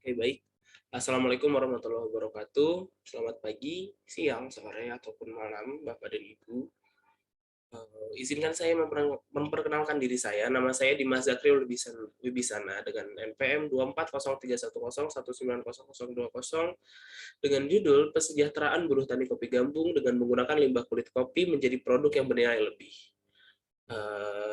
Oke, baik. Assalamualaikum warahmatullahi wabarakatuh. Selamat pagi, siang, sore, ataupun malam, Bapak dan Ibu. Izinkan saya memperkenalkan diri saya. Nama saya Dimas Zakril Wibisana dengan NPM 24031019020 dengan judul Kesejahteraan Buruh Tani Kopi Gambung dengan menggunakan limbah kulit kopi menjadi produk yang bernilai lebih.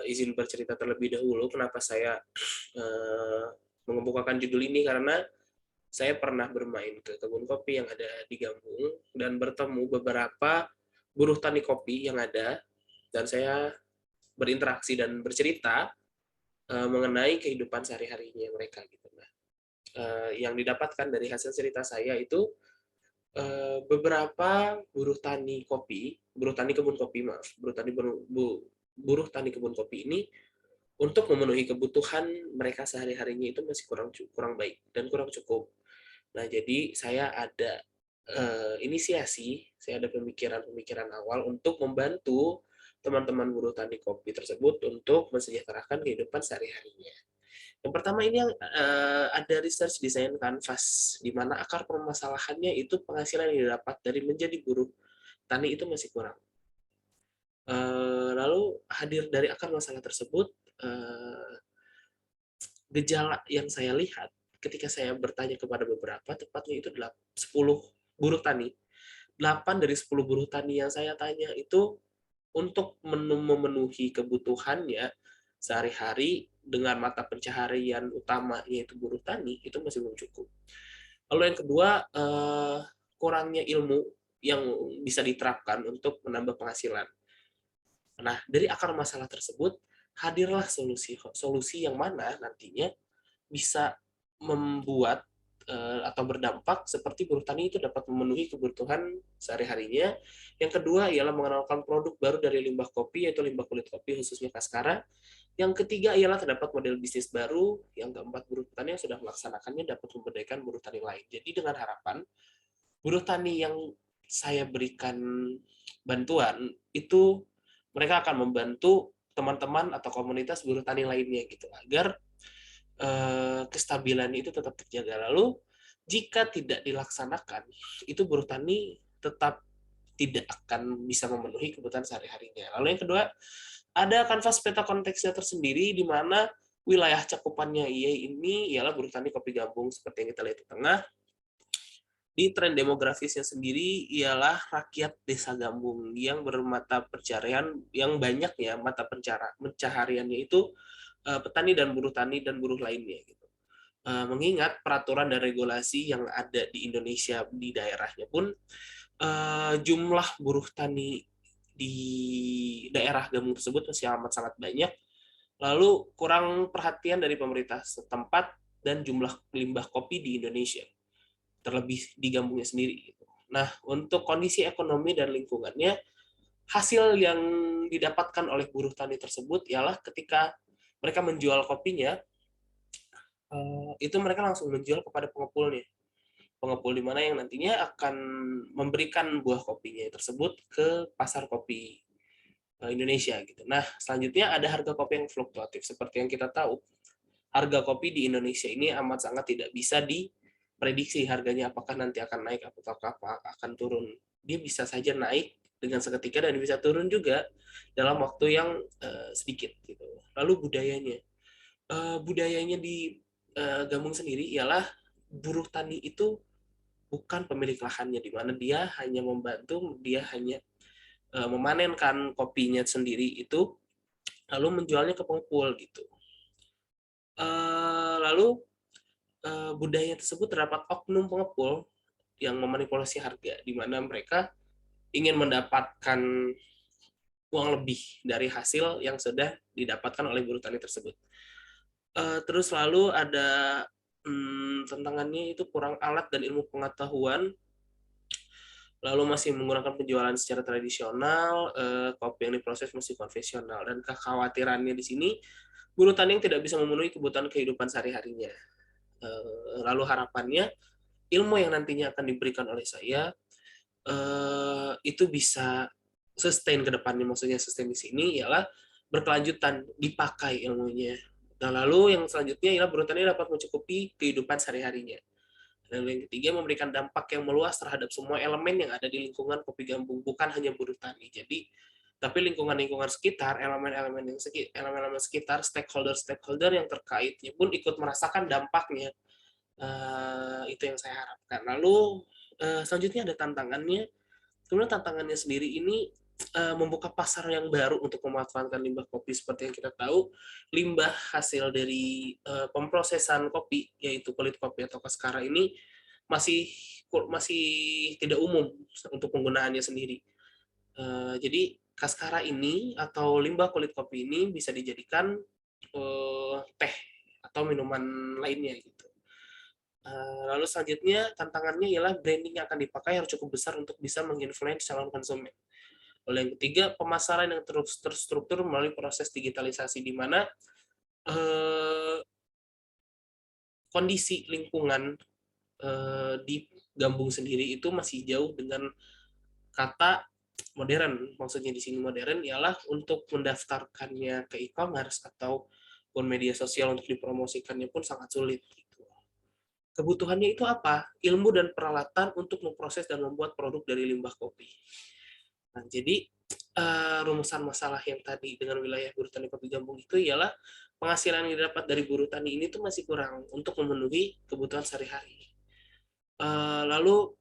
Izin bercerita terlebih dahulu kenapa saya mengemukakan judul ini karena saya pernah bermain ke kebun kopi yang ada di Gambung dan bertemu beberapa buruh tani kopi yang ada, dan saya berinteraksi dan bercerita mengenai kehidupan sehari-harinya mereka gitu. Nah, yang didapatkan dari hasil cerita saya itu beberapa buruh tani kebun kopi, maaf, buruh tani kebun kopi ini untuk memenuhi kebutuhan mereka sehari-harinya itu masih kurang baik dan kurang cukup. Nah, jadi saya ada inisiasi, saya ada pemikiran-pemikiran awal untuk membantu teman-teman buruh tani kopi tersebut untuk mensejahterakan kehidupan sehari-harinya. Yang pertama ini yang ada research desain kanvas, di mana akar permasalahannya itu penghasilan yang didapat dari menjadi buruh tani itu masih kurang. Lalu hadir dari akar masalah tersebut, gejala yang saya lihat ketika saya bertanya kepada beberapa, tepatnya itu 10 buruh tani. 8 dari 10 buruh tani yang saya tanya itu untuk memenuhi kebutuhannya sehari-hari dengan mata pencaharian utama yaitu buruh tani itu masih belum cukup. Lalu yang kedua, kurangnya ilmu yang bisa diterapkan untuk menambah penghasilan. Nah, dari akar masalah tersebut hadirlah solusi yang mana nantinya bisa membuat atau berdampak seperti buruh tani itu dapat memenuhi kebutuhan sehari-harinya. Yang kedua ialah mengenalkan produk baru dari limbah kopi, yaitu limbah kulit kopi khususnya Kaskara. Yang ketiga ialah terdapat model bisnis baru. Yang keempat, buruh tani yang sudah melaksanakannya dapat memberdayakan buruh tani lain. Jadi dengan harapan buruh tani yang saya berikan bantuan itu mereka akan membantu teman-teman atau komunitas buruh tani lainnya gitu agar kestabilan itu tetap terjaga. Lalu jika tidak dilaksanakan, itu buruh tani tetap tidak akan bisa memenuhi kebutuhan sehari-harinya. Lalu yang kedua, ada kanvas peta konteksnya tersendiri di mana wilayah cakupannya ini ialah buruh tani kopi gabung seperti yang kita lihat di tengah. Di tren demografisnya sendiri ialah rakyat desa Gambung yang bermata pencarian yang banyak ya mata pencahariannya itu petani dan buruh lainnya gitu. Mengingat peraturan dan regulasi yang ada di Indonesia di daerahnya pun jumlah buruh tani di daerah Gambung tersebut masih amat sangat banyak. Lalu kurang perhatian dari pemerintah setempat dan jumlah limbah kopi di Indonesia, terlebih di Gambungnya sendiri. Nah, untuk kondisi ekonomi dan lingkungannya, hasil yang didapatkan oleh buruh tani tersebut ialah ketika mereka menjual kopinya, itu mereka langsung menjual kepada pengepulnya. Pengepul di mana yang nantinya akan memberikan buah kopinya tersebut ke pasar kopi Indonesia gitu. Nah, selanjutnya ada harga kopi yang fluktuatif. Seperti yang kita tahu, harga kopi di Indonesia ini amat sangat tidak bisa diprediksi harganya apakah nanti akan naik apakah akan turun. Dia bisa saja naik dengan seketika dan bisa turun juga dalam waktu yang sedikit gitu. Lalu budayanya di Gambung sendiri ialah buruh tani itu bukan pemilik lahannya, di mana dia hanya membantu, dia hanya memanenkan kopinya sendiri itu lalu menjualnya ke pengepul gitu. Lalu budaya tersebut terdapat oknum pengepul yang memanipulasi harga, di mana mereka ingin mendapatkan uang lebih dari hasil yang sudah didapatkan oleh buruh tani tersebut. Terus lalu ada tantangannya itu kurang alat dan ilmu pengetahuan, lalu masih menggunakan penjualan secara tradisional, kopi yang diproses masih konvensional, dan kekhawatirannya di sini buruh tani yang tidak bisa memenuhi kebutuhan kehidupan sehari-harinya. Lalu harapannya ilmu yang nantinya akan diberikan oleh saya itu bisa sustain ke depannya. Maksudnya sustain di sini ialah berkelanjutan, dipakai ilmunya. Nah, lalu yang selanjutnya ialah buruh tani dapat mencukupi kehidupan sehari-harinya. Dan yang ketiga, memberikan dampak yang meluas terhadap semua elemen yang ada di lingkungan kopi gambung, bukan hanya buruh tani. Jadi, tapi lingkungan-lingkungan sekitar, elemen-elemen sekitar, stakeholder yang terkaitnya pun ikut merasakan dampaknya. Itu yang saya harapkan. Lalu selanjutnya ada tantangannya. Kemudian tantangannya sendiri ini membuka pasar yang baru untuk memanfaatkan limbah kopi. Seperti yang kita tahu, limbah hasil dari pemprosesan kopi, yaitu kulit kopi atau kaskara ini masih masih tidak umum untuk penggunaannya sendiri. Jadi kaskara ini atau limbah kulit kopi ini bisa dijadikan teh atau minuman lainnya gitu. Lalu selanjutnya tantangannya ialah branding yang akan dipakai harus cukup besar untuk bisa menginfluence calon konsumen. Lalu yang ketiga, pemasaran yang terus terstruktur melalui proses digitalisasi di mana kondisi lingkungan di Gambung sendiri itu masih jauh dengan kata modern. Maksudnya di sini modern ialah untuk mendaftarkannya ke e-commerce ataupun media sosial untuk dipromosikannya pun sangat sulit. Kebutuhannya itu apa? Ilmu dan peralatan untuk memproses dan membuat produk dari limbah kopi. Nah, jadi rumusan masalah yang tadi dengan wilayah buruh tani kopi Gambung itu ialah penghasilan yang didapat dari buruh tani ini tuh masih kurang untuk memenuhi kebutuhan sehari-hari. Lalu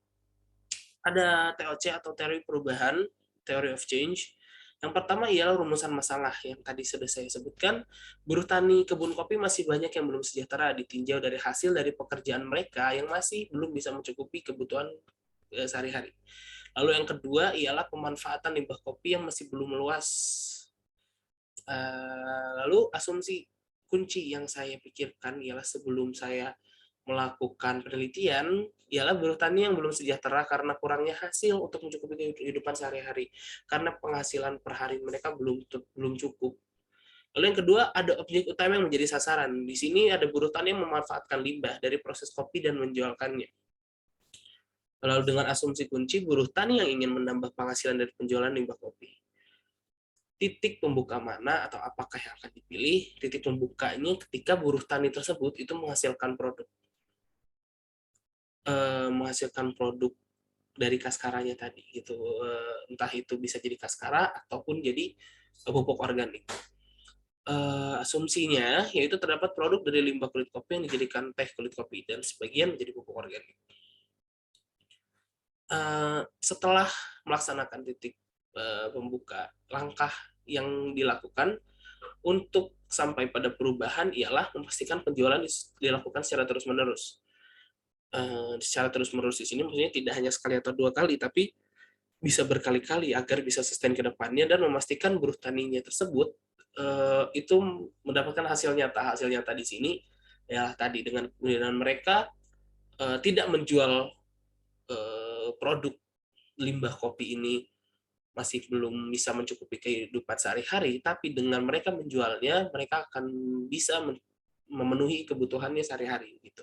ada TOC atau teori perubahan, theory of change. Yang pertama ialah rumusan masalah yang tadi sudah saya sebutkan. Buruh tani kebun kopi masih banyak yang belum sejahtera, ditinjau dari hasil dari pekerjaan mereka yang masih belum bisa mencukupi kebutuhan sehari-hari. Lalu yang kedua ialah pemanfaatan limbah kopi yang masih belum meluas. Lalu asumsi kunci yang saya pikirkan ialah sebelum saya melakukan penelitian ialah buruh tani yang belum sejahtera karena kurangnya hasil untuk mencukupi kehidupan sehari-hari, karena penghasilan per hari mereka belum cukup. Lalu yang kedua, ada objek utama yang menjadi sasaran. Di sini ada buruh tani yang memanfaatkan limbah dari proses kopi dan menjualkannya. Lalu dengan asumsi kunci, buruh tani yang ingin menambah penghasilan dari penjualan limbah kopi. Titik pembuka mana atau apakah yang akan dipilih? Titik pembukanya ketika buruh tani tersebut itu menghasilkan produk dari kaskaranya tadi gitu, entah itu bisa jadi kaskara ataupun jadi pupuk organik. Asumsinya yaitu terdapat produk dari limbah kulit kopi yang dijadikan teh kulit kopi dan sebagian menjadi pupuk organik. Setelah melaksanakan titik pembuka, langkah yang dilakukan untuk sampai pada perubahan ialah memastikan penjualan dilakukan secara terus-menerus. Secara terus-menerus di sini maksudnya tidak hanya sekali atau dua kali, tapi bisa berkali-kali agar bisa sustain ke depannya dan memastikan buruh taninya tersebut itu mendapatkan hasil nyata. Hasil nyata di sini ya tadi dengan mereka tidak menjual produk limbah kopi ini masih belum bisa mencukupi kehidupan sehari-hari, tapi dengan mereka menjualnya, mereka akan bisa memenuhi kebutuhannya sehari-hari gitu.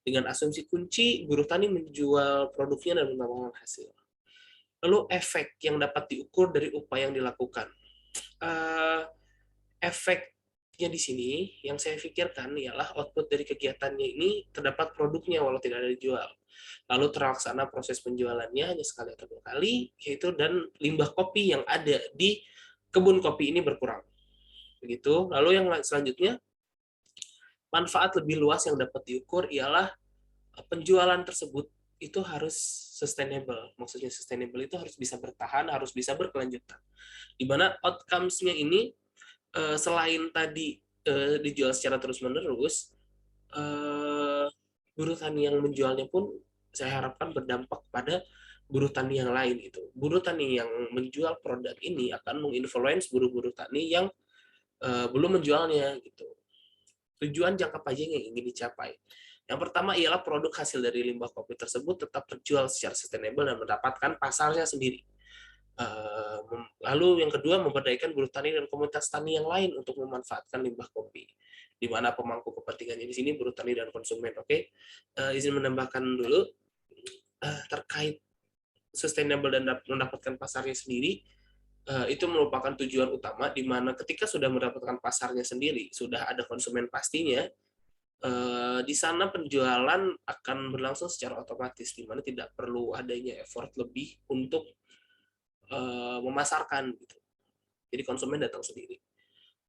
Dengan asumsi kunci, buruh tani menjual produknya dan mendapatkan hasil. Lalu efek yang dapat diukur dari upaya yang dilakukan. Efeknya di sini yang saya pikirkan ialah output dari kegiatannya ini terdapat produknya walau tidak ada dijual. Lalu terlaksana proses penjualannya hanya sekali atau dua kali, yaitu dan limbah kopi yang ada di kebun kopi ini berkurang. Begitu. Lalu yang selanjutnya, manfaat lebih luas yang dapat diukur ialah penjualan tersebut itu harus sustainable. Maksudnya sustainable itu harus bisa bertahan, harus bisa berkelanjutan. Di mana outcomes-nya ini selain tadi dijual secara terus-menerus, buruh tani yang menjualnya pun saya harapkan berdampak pada buruh tani yang lain itu. Buruh tani yang menjual produk ini akan menginfluence buruh-buruh tani yang belum menjualnya gitu. Tujuan jangka panjang yang ingin dicapai. Yang pertama ialah produk hasil dari limbah kopi tersebut tetap terjual secara sustainable dan mendapatkan pasarnya sendiri. Lalu yang kedua, memberdayakan buruh tani dan komunitas tani yang lain untuk memanfaatkan limbah kopi, di mana pemangku kepentingannya di sini buruh tani dan konsumen. Oke, izin menambahkan dulu terkait sustainable dan mendapatkan pasarnya sendiri. Itu merupakan tujuan utama, di mana ketika sudah mendapatkan pasarnya sendiri, sudah ada konsumen pastinya, di sana penjualan akan berlangsung secara otomatis, di mana tidak perlu adanya effort lebih untuk memasarkan gitu. Jadi konsumen datang sendiri.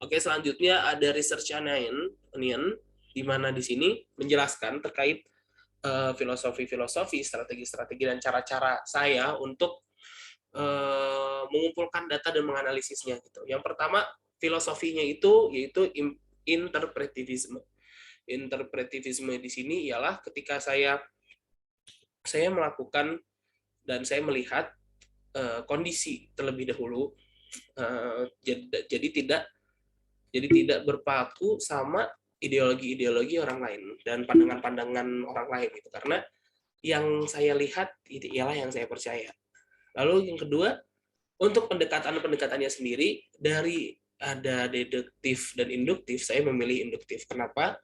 Oke, selanjutnya ada research onion, di mana di sini menjelaskan terkait filosofi-filosofi, strategi-strategi, dan cara-cara saya untuk mengumpulkan data dan menganalisisnya gitu. Yang pertama, filosofinya itu yaitu interpretivisme. Interpretivisme di sini ialah ketika saya melakukan dan saya melihat kondisi terlebih dahulu, jadi tidak berpaku sama ideologi-ideologi orang lain dan pandangan-pandangan orang lain gitu, karena yang saya lihat itu ialah yang saya percaya. Lalu yang kedua, untuk pendekatannya sendiri, dari ada deduktif dan induktif, saya memilih induktif. Kenapa?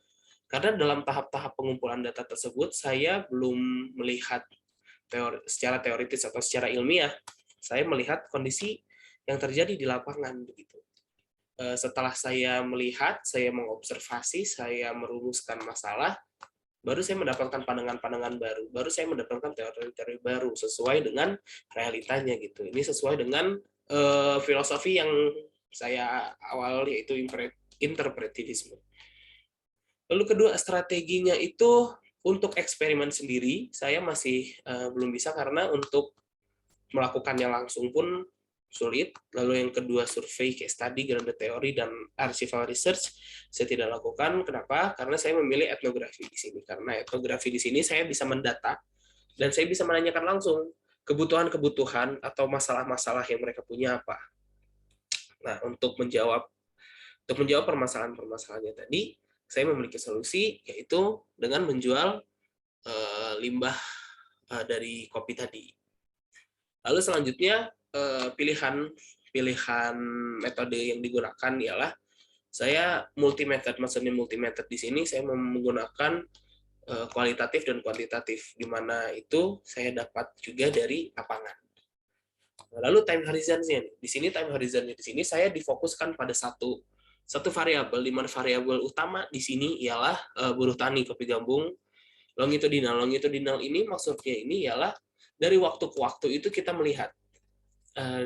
Karena dalam tahap-tahap pengumpulan data tersebut, saya belum melihat secara teoritis atau secara ilmiah. Saya melihat kondisi yang terjadi di lapangan begitu. Setelah saya melihat, saya mengobservasi, saya merumuskan masalah, baru saya mendapatkan pandangan-pandangan baru, baru saya mendapatkan teori-teori baru sesuai dengan realitanya gitu. Ini sesuai dengan filosofi yang saya awal, yaitu interpretivisme. Lalu kedua, strateginya itu untuk eksperimen sendiri saya masih belum bisa, karena untuk melakukannya langsung pun sulit. Lalu yang kedua, survei, case study, grounded theory, dan archival research saya tidak lakukan. Kenapa? Karena saya memilih etnografi di sini. Karena etnografi di sini saya bisa mendata dan saya bisa menanyakan langsung kebutuhan-kebutuhan atau masalah-masalah yang mereka punya apa. Nah, untuk menjawab permasalahan-permasalahannya tadi, saya memiliki solusi, yaitu dengan menjual limbah dari kopi tadi. Lalu selanjutnya pilihan metode yang digunakan ialah saya multi method. Maksudnya multi method di sini saya menggunakan kualitatif dan kuantitatif, di mana itu saya dapat juga dari lapangan. Lalu time horizon-nya, di sini time horizon-nya di sini saya difokuskan pada satu variabel, di mana variabel utama di sini ialah buruh tani kopi gambung longitudinal. Longitudinal ini maksudnya ini ialah dari waktu ke waktu itu kita melihat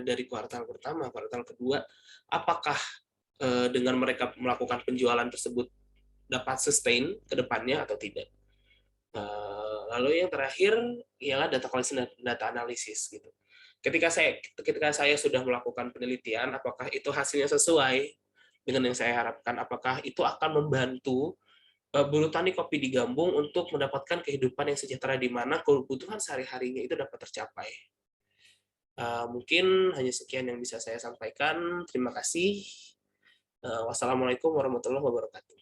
dari kuartal pertama, kuartal kedua, apakah dengan mereka melakukan penjualan tersebut dapat sustain ke depannya atau tidak. Lalu yang terakhir ialah data collection dan data analisis gitu. Ketika saya sudah melakukan penelitian, apakah itu hasilnya sesuai dengan yang saya harapkan, apakah itu akan membantu buruh tani kopi di Gambung untuk mendapatkan kehidupan yang sejahtera, di mana kebutuhan sehari-harinya itu dapat tercapai. Mungkin hanya sekian yang bisa saya sampaikan. Terima kasih. Wassalamualaikum warahmatullahi wabarakatuh.